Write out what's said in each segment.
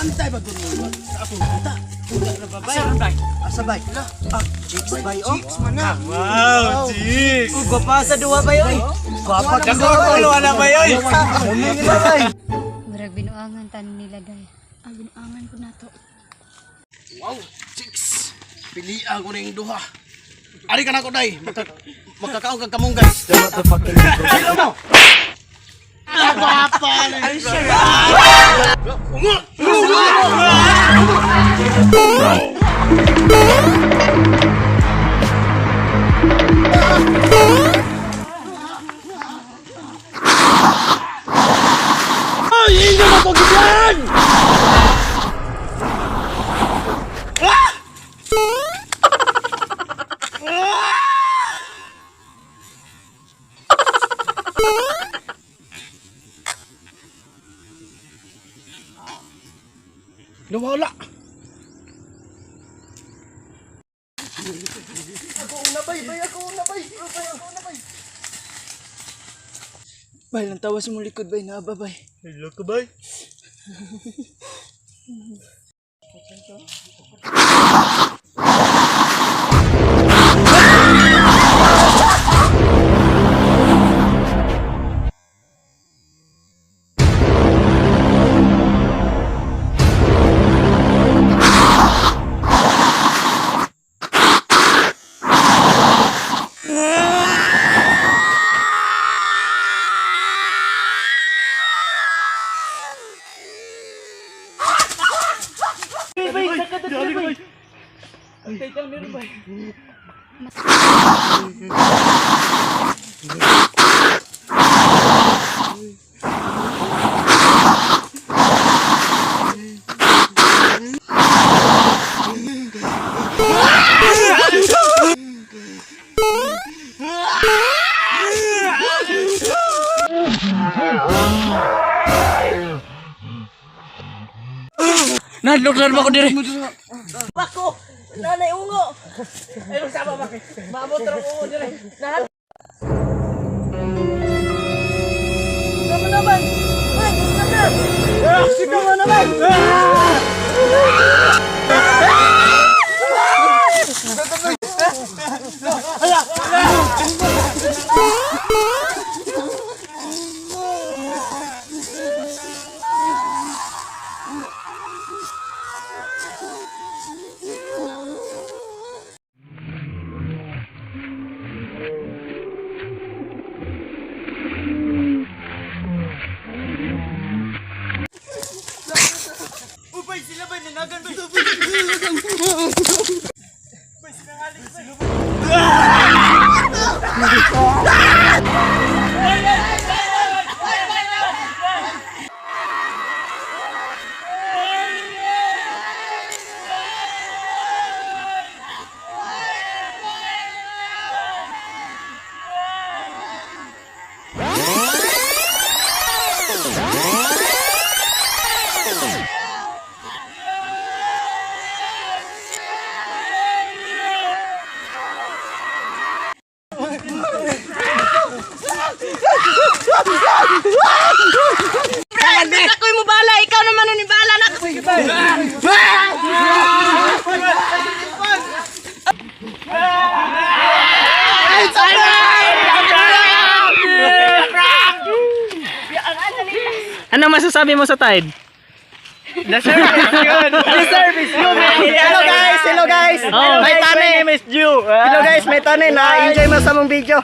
Pantay ba doon mo? Sa akong punta. Punta na ba bay? Asa bay? Chicks bay oh. Chicks man na. Wow, chicks. Gwapa sa duwa bay oy. Gwapa ka sa Ulo na ba yoy? Mumingin na bay. Murag binuangan tanin nila day. Ah, binuangan ko na to. Wow, chicks. Pilihan ko na yung duha. Ari ka na ko day. Magkakaon kang kamong guys. Hello mo. Gwapa na. Ay siya. Ay, hindi mo ko gibyan! Nawala. Ako una bay, ako una bay. Bay, lang tawas mo likod bay, naaba bay. Hello ka bay? Nadlok mo ko dire. Bako, nanay ungo. Ay sama ba? Mamot ra ungo dire. Nahan. Sama naman. Ay, sama. Sama naman. Ubay sila ba nanagan ba? Bay sinangaling ba? Ako'y mo bala, ikaw naman ang nibala na. Ano masasabi mo sa Tide? Service yun. Hello guys. Oh. May tanay. Hello guys, may tanay na enjoy mo sa mong video.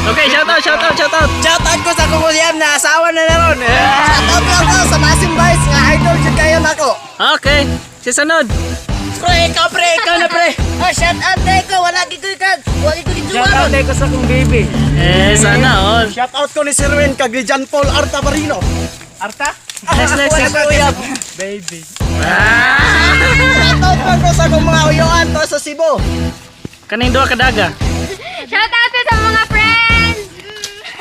Okay, shoutout. Shoutout ko sa kumusiyam na asawa na naron. Shoutout lang ko sa Masim Boys nga idol jud kayo nako. Okay, sisunod. Pre, ikaw na pre. Oh, shoutout ko, wala gid ko Shoutout ko sa kong baby. Sana all. Shoutout ko ni Sir Win kag ni John Paul Arta Barino. Arta? Next. Baby. Shoutout ko sa akong mga uyoan to sa Cebu. Kaning duha ka daga. Shout out sa mga friends!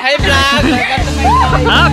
Hi vlog. Ah,